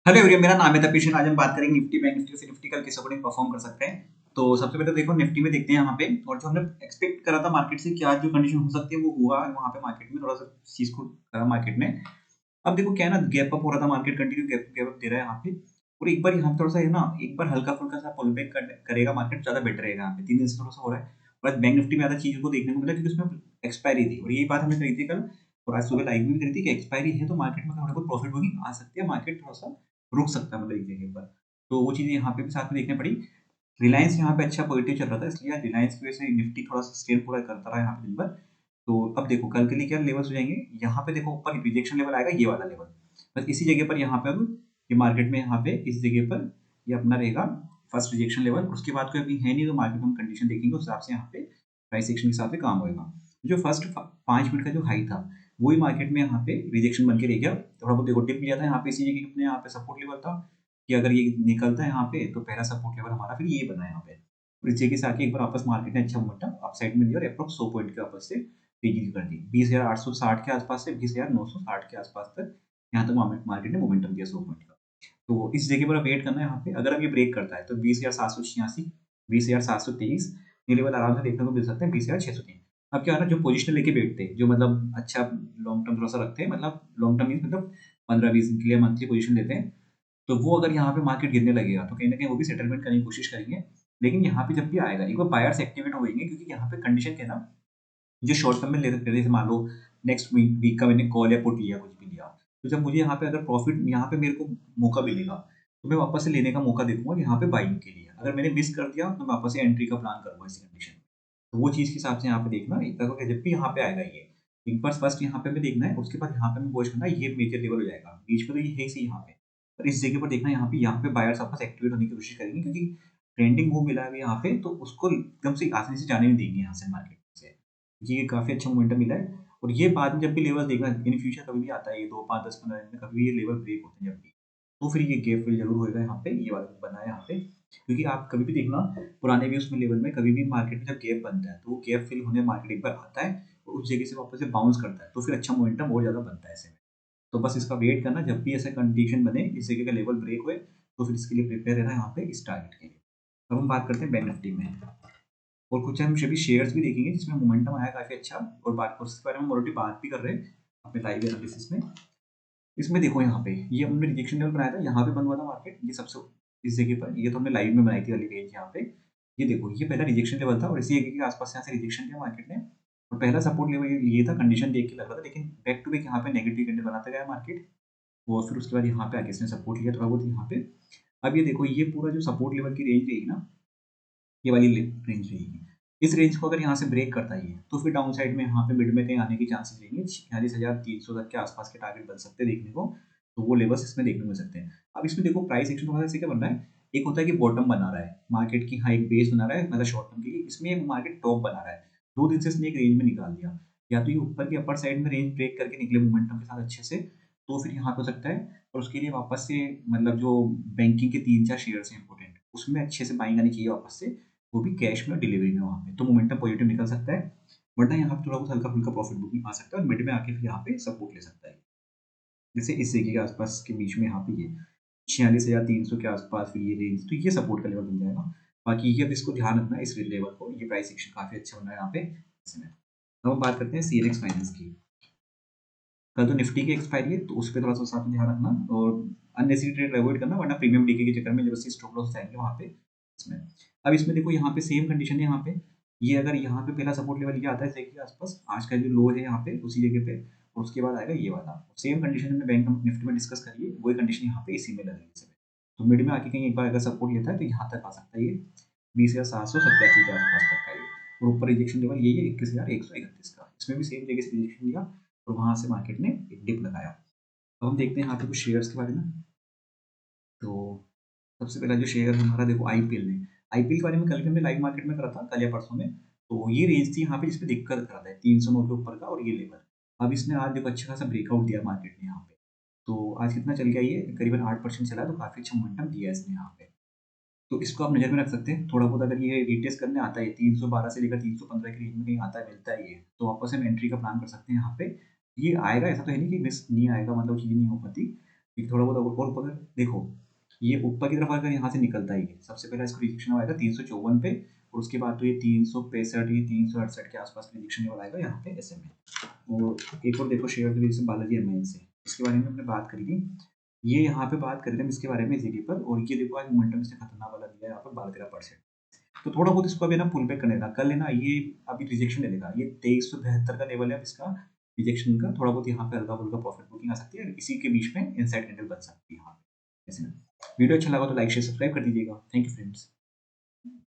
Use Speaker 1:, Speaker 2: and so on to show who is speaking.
Speaker 1: Hello everyone, मेरा नाम है तपीशन। आज हम बात करेंगे निफ्टी बैंक निफ्टी से निफ्टी कल किस अकॉर्डिंग परफॉर्म कर सकते हैं। तो सबसे पहले देखो निफ्टी में देखते हैं यहाँ पे, और जो हमने एक्सपेक्ट करा था मार्केट से कि आज जो कंडीशन हो सकती है वो हुआ वहाँ पे मार्केट में, थोड़ा सा चीज को करा मार्केट ने। अब देखो क्या है ना, गैप अप हो रहा था market, continue gap gap up दे रहा है यहाँ पे। और एक बार यहाँ पे थोड़ा सा है ना, एक बार हल्का फुल्का सा पुल बैक करेगा मार्केट, ज्यादा बेटर रहेगा यहाँ पे। 3 दिन से थोड़ा सा हो रहा है। और आज बैंक निफ्टी में ज्यादा चीजों को देखने को मिला क्योंकि उसमें एक्सपायरी थी, और यही बात हमने कही थी कल। और आज सुबह लाइव भी करी थी कि एक्सपायरी है तो मार्केट में थोड़ा बहुत प्रॉफिट होगी आ सकती है, मार्केट थोड़ा सा रुक सकता है मतलब एक जगह पर। तो वो चीज़ें यहाँ पे भी साथ में देखनी पड़ी। रिलायंस यहाँ पे अच्छा पॉजिटिव चल रहा था, इसलिए रिलायंस की वजह से निफ्टी थोड़ा सा स्टेल पूरा करता रहा यहाँ पे दिन भर। तो अब देखो कल के लिए क्या लेवल्स हो जाएंगे। यहाँ पे देखो ऊपर रिजेक्शन लेवल आएगा, ये वाला लेवल। बस इसी जगह पर यहाँ पे अब ये मार्केट में यहाँ पे इस जगह पर ये अपना रहेगा फर्स्ट रिजेक्शन लेवल। उसके बाद कोई अभी है नहीं, तो मार्केट में हम कंडीशन देखेंगे उस हिसाब से यहाँ पे प्राइस एक्शन के हिसाब से काम होगा। जो फर्स्ट 5 मिनट का जो हाई था वही मार्केट में यहाँ पे रिजेक्शन बन के रह गया। थोड़ा बहुत देखो टिप लिया था यहाँ पे, इसी जगह अपने यहाँ पे सपोर्ट लेवल था कि अगर ये निकलता है यहाँ पे तो पहला सपोर्ट लेवल हमारा फिर ये बना है यहाँ पे। और इस जगह से आके एक बार वापस मार्केट ने अच्छा मोमेंटम अप साइड में लिया और अप्रॉक्स 100 पॉइंट के वापस से तेजी कर दी। 20,860 के आसपास से 20,960 के आसपास तक यहाँ तक मार्केट ने मोमेंटम दिया 100 पॉइंट का। तो इस जगह पर अब वेट करना है यहाँ पे। अगर अब ये ब्रेक करता है तो 20,786, 20,723 ये लेवल आराम से देखने को मिल सकते हैं। 20,603 अब क्या है ना, जो पोजीशन लेके बैठते हैं, जो मतलब अच्छा लॉन्ग टर्म थोड़ा सा रखते हैं, मतलब लॉन्ग टर्म मीन्स मतलब 15-20 दिन के लिए मंथली पोजीशन लेते हैं, तो वो अगर यहाँ पे मार्केट गिरने लगेगा तो कहीं न कहीं वो भी सेटलमेंट करने की कोशिश करेंगे। लेकिन यहाँ पे जब भी आएगा एक बार बायर्स एक्टिवेट होएंगे, क्योंकि यहाँ पे कंडीशन क्या है ना, जो शॉर्ट टर्म में ले सकते हैं, जैसे मान लो नेक्स्ट वीक वीक का मैंने कॉल या पुट लिया, कुछ भी लिया, तो जब मुझे यहाँ पे अगर प्रॉफिट यहाँ पे मेरे को मौका मिलेगा, तो मैं वापस से लेने का मौका देखूंगा यहाँ पे बाइंग के लिए। अगर मैंने मिस कर दिया तो मैं वापस से एंट्री का प्लान करूंगा इसी कंडीशन में। तो वो चीज़ के हिसाब से यहाँ पे देखना एक तरह का, जब भी यहाँ पे आएगा ये एक बार फर्स्ट यहाँ पे हमें देखना है, उसके बाद यहाँ पे हमें वॉच करना है, ये मेजर लेवल हो जाएगा बीच में, तो ये है ही यहाँ पे। और इस जगह पर देखना है यहाँ पे बायर्स वापस एक्टिवेट होने की कोशिश करेंगे, क्योंकि ट्रेंडिंग वो मिला है अभी यहाँ पे, तो उसको एकदम से आसानी से जाने नहीं देंगे यहाँ से मार्केट से। ये काफ़ी अच्छा मोमेंटम मिला है। और ये बाद में जब भी लेवल देखना इन फ्यूचर कभी भी आता है, ये 2, 5, 10, 15 दिन में कभी भी ये लेवल ब्रेक होते हैं जब भी, तो फिर ये गैप फिल ज़रूर होएगा यहाँ पे, ये वाला जो बना है यहाँ पे। क्योंकि आप कभी भी देखना पुराने भी उसमें लेवल में कभी भी मार्केट में जब गैप बनता है, तो वो गैप फिल होने मार्केट एक बार आता है और उस जगह से वापस से बाउंस करता है, तो फिर अच्छा मोमेंटम और ज़्यादा बनता है ऐसे में। तो बस इसका वेट करना, जब भी ऐसा कंडीशन बने इस जगह का लेवल ब्रेक हुए, तो फिर इसके लिए प्रिपेयर रहना यहाँ पे इस टारगेट के लिए। अब हम बात करते हैं बैंक निफ्टी में, और कुछ हम सभी शेयर्स भी देखेंगे जिसमें मोमेंटम आया काफ़ी अच्छा, और बात उसके बारे में हम ऑलरेडी बात भी कर रहे हैं अपने लाइव एनालिसिस में। इसमें देखो यहाँ पे ये हमने रिजेक्शन लेवल बनाया था, यहाँ पे बंद हुआ था मार्केट, ये सबसे इस जगह पर, ये तो हमने लाइव में बनाई थी वाली रेंज यहाँ पे। ये देखो ये पहला रिजेक्शन लेवल था और इसी एरिया के आसपास यहाँ से रिजेक्शन किया मार्केट ने, और पहला सपोर्ट लेवल ये था, कंडीशन देख के लग रहा था, लेकिन बैक टू बैक यहाँ पे नेगेटिव कैंडल बनाता गया मार्केट। और फिर उसके बाद यहाँ पे आके इसने सपोर्ट लिया थोड़ा बहुत यहाँ पे। अब ये देखो ये पूरा जो सपोर्ट लेवल की रेंज रहेगी ना, ये वाली रेंज रहेगी। इस रेंज को अगर यहाँ से ब्रेक करता है ये, तो फिर डाउन साइड में यहाँ पे मिड में कहीं आने के चांसेस रहेंगे। 46,300 तक के आसपास के टारगेट बन सकते हैं देखने को। तो वो लेवल्स इसमें देखने को मिल सकते हैं। अब इसमें देखो प्राइस एक्शन वगैरह से क्या बन रहा है, एक होता है कि बॉटम बना रहा है मार्केट की, हाँ एक बेस बना रहा है मतलब शॉर्ट टर्म के लिए, इसमें मार्केट टॉप बना रहा है। 2 दिन से इसने एक रेंज में निकाल दिया, या तो ये ऊपर की अपर साइड में रेंज ब्रेक करके निकले मोमेंटम के साथ अच्छे से, तो फिर यहाँ पे हो सकता है। और उसके लिए वापस से मतलब जो बैंकिंग के 3-4 शेयर्स हैं इंपॉर्टेंट, उसमें अच्छे से बाइंग आनी चाहिए वापस से, वो भी कैश में और डिलीवरी में वहाँ पे, तो मोमेंटम पॉजिटिव निकल सकता है। वरना यहाँ पे थोड़ा बहुत हल्का-फुल्का प्रॉफिट बुकिंग आ सकता है और मिड में आके फिर यहाँ पे सपोर्ट ले सकता है। जैसे इस जगह के आसपास के बीच में यहाँ पे ये 46,300 के आसपास फिर ये रेंज, तो ये सपोर्ट का लेवल बन जाएगा। बाकी ये अब इसको ध्यान रखना है इस लेवल को, ये प्राइस एक्शन काफ़ी अच्छा बन रहा है यहाँ पे इसमें। अब हम बात करते हैं सीएनएक्स फाइनेंस की। कल तो निफ्टी की एक्सपायरी है, तो उस पे थोड़ा-सा साथ में ध्यान रखना, और अननेसेसरी ट्रेड अवॉइड करना, वरना प्रीमियम डीके के चक्कर में जबरदस्ती स्टॉप लॉस जाएँगे वहाँ पे इसमें। अब इसमें देखो यहाँ पे सेम कंडीशन है यहाँ पे, ये अगर यहाँ पे पहला सपोर्ट लेवल ये आता है देखिए आस-पास, आज का जो लो है यहाँ पे उसी जगह पे, और उसके बाद आएगा ये वाला। सेम कंडीशन हमने बैंक निफ्टी में डिस्कस करी है, वही कंडीशन यहाँ पे इसी में लगेगी इसमें। तो मिड में आके कहीं एक बार अगर सपोर्ट लेता है तो यहाँ तक आ सकता है ये 20,787 के आसपास तक का ये, और ऊपर रिजेक्शन लेवल यही है 21,131 का। इसमें भी सेम जगह से रिजेक्शन लिया और वहाँ से मार्केट ने एक डिप लगाया। अब हम देखते हैं यहाँ पे कुछ शेयर्स के बारे में। तो सबसे पहला जो शेयर है हमारा, देखो आईपीएल ने, आईपीएल के बारे में कल भी हमने लाइव मार्केट में करा था, कल या परसों में। तो ये रेंज थी यहाँ पे जिसपे दिक्कत करा था 309 के ऊपर का, और ये लेवल। अब इसने आज देखो अच्छा खासा ब्रेकआउट दिया मार्केट ने यहाँ पे। तो आज कितना चल गया, ये करीबन 8% चला, तो काफी अच्छा मोमेंटम दिया है इसने यहाँ पे। तो इसको आप नज़र में रख सकते हैं। थोड़ा बहुत अगर ये रीटेस्ट करने आता है, 312 से लेकर 315 की रेंज में कहीं आता है, मिलता है ये, तो वापस हम एंट्री का प्लान कर सकते हैं यहाँ पे। ये आएगा, ऐसा तो है नहीं कि मिस नहीं आएगा, मतलब चीज़ें नहीं हो पाती। फिर थोड़ा बहुत और ऊपर देखो, ये ऊपर की तरफ अगर यहाँ से निकलता ही है, सबसे पहले इसको रिजेक्शन आएगा 354 पे, और उसके बाद तो ये 365 ये 368 के आसपास रिजेक्शन लेवल आएगा यहाँ पे ऐसे में। और एक और देखो शेयर जैसे बालाजी एम से, इसके बारे में हमने बात करी थी, ये यहाँ पे बात करी थी हम इसके बारे में इस जगह पर, और ये देखो आज मोमेंटम इसने खतरनाक वाला दिया है यहाँ पर 12-13%। तो थोड़ा बहुत इसको अभी ना पुल बैक करने देना, कर लेना, ये अभी रिजेक्शन ले लेगा, ये 2372 का लेवल है अब इसका रिजेक्शन का, थोड़ा बहुत यहाँ पे हल्का फुल्का प्रॉफिट बुकिंग आ सकती है, इसी के बीच में इनसाइड कैंडल बन सकती है यहाँ पे ऐसे में। वीडियो अच्छा लगा तो लाइक शेयर सब्सक्राइब कर दीजिएगा। Thank you friends.